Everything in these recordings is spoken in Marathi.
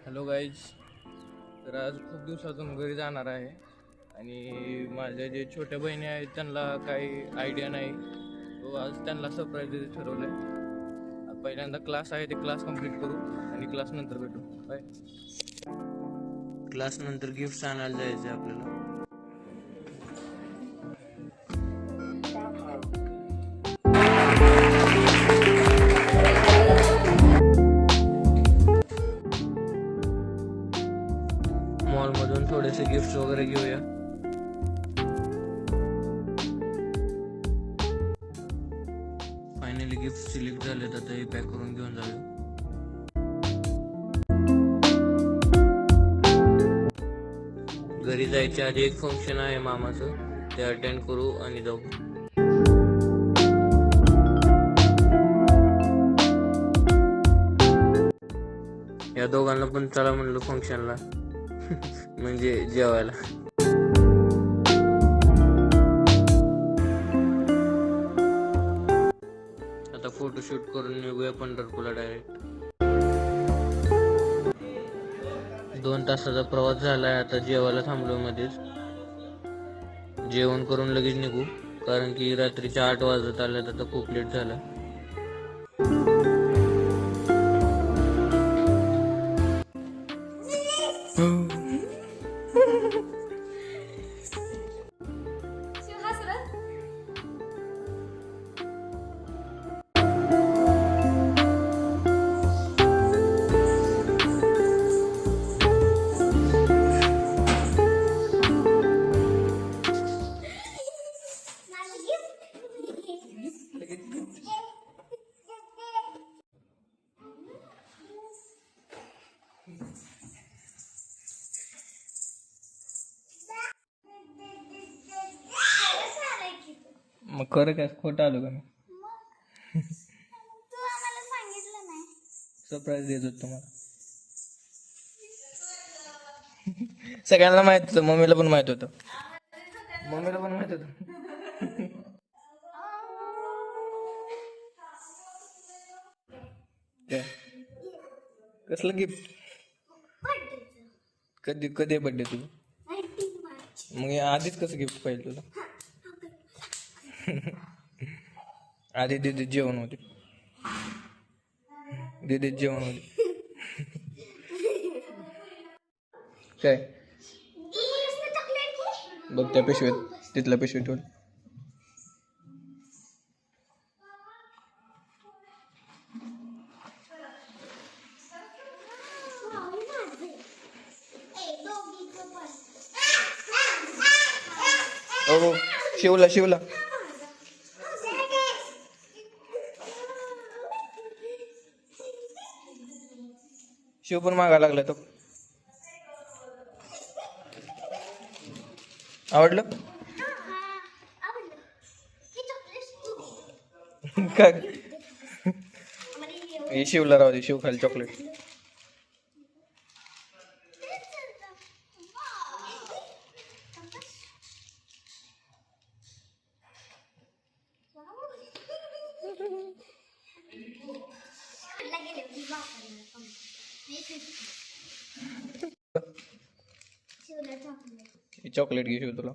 Hello guys. तर आज खूप दिवसातून घरी जाणार आहे आणि माझ्या जे छोट्या बहिणी आहेत त्यांना काही आयडिया नाही. तो आज त्यांना सरप्राईज द्यायचं ठरवलं आहे. पहिल्यांदा क्लास आहे ते क्लास कंप्लीट करू आणि क्लास नंतर भेटू. बाय. क्लास नंतर गिफ्ट आणायला जायचं आपल्याला. मॉल मधून थोडेसे गिफ्ट वगैरे घेऊया. फायनली गिफ्ट सिलेक्ट झाले तर ते पॅक करून घेऊन जाऊया. घरी जायच्या आधी एक फंक्शन आहे मामाचं, ते अटेंड करू आणि जाऊ. या दोघांना पण चला म्हणलं फंक्शनला म्हणजे जेवायला. आता फोटोशूट करून निघूया पंढरपूरला डायरेक्ट. 2 तासाचा प्रवास झालाय. आता जेवायला थांबलो मध्येच. जेवण करून लगेच निघू, कारण की रात्रीच्या 8 वाजत आल्यात. आता खूप लेट झाला. मग खरं काय खोटं आलो का मी? सरप्राईज देत होतो तुम्हाला. सगळ्यांना माहित होतं, मम्मीला पण माहित होतं. मम्मीला पण माहित होतं. काय कसलं गिफ्ट? कधी कधी बर्थडे तुझा? मग आधीच कसं गिफ्ट पाहिजे तुला? आधी दीदी जेवण होते. दीदी जेवण होते. काय बघ त्या पिशवीत, तिथल्या पिशवीत ठेव. हो शिवला शिवला शिव पण मागा लागला. तो आवडलं काय? हे शिवला राहू दे. शिव खाली चॉकलेट. चॉकलेट घे शिव तुला.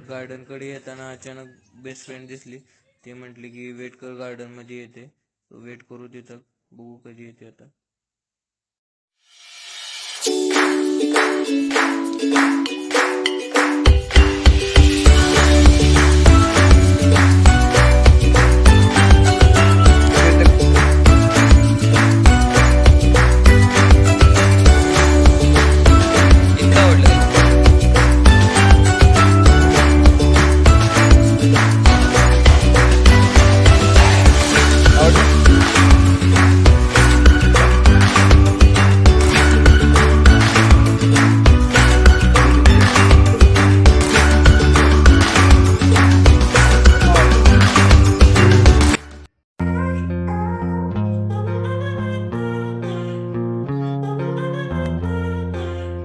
गार्डन कडे येताना अचानक बेस्ट फ्रेंड दिसली. ते म्हटले की वेट कर, गार्डन मध्ये येते. वेट करू तिथं, बघू कधी येते आता.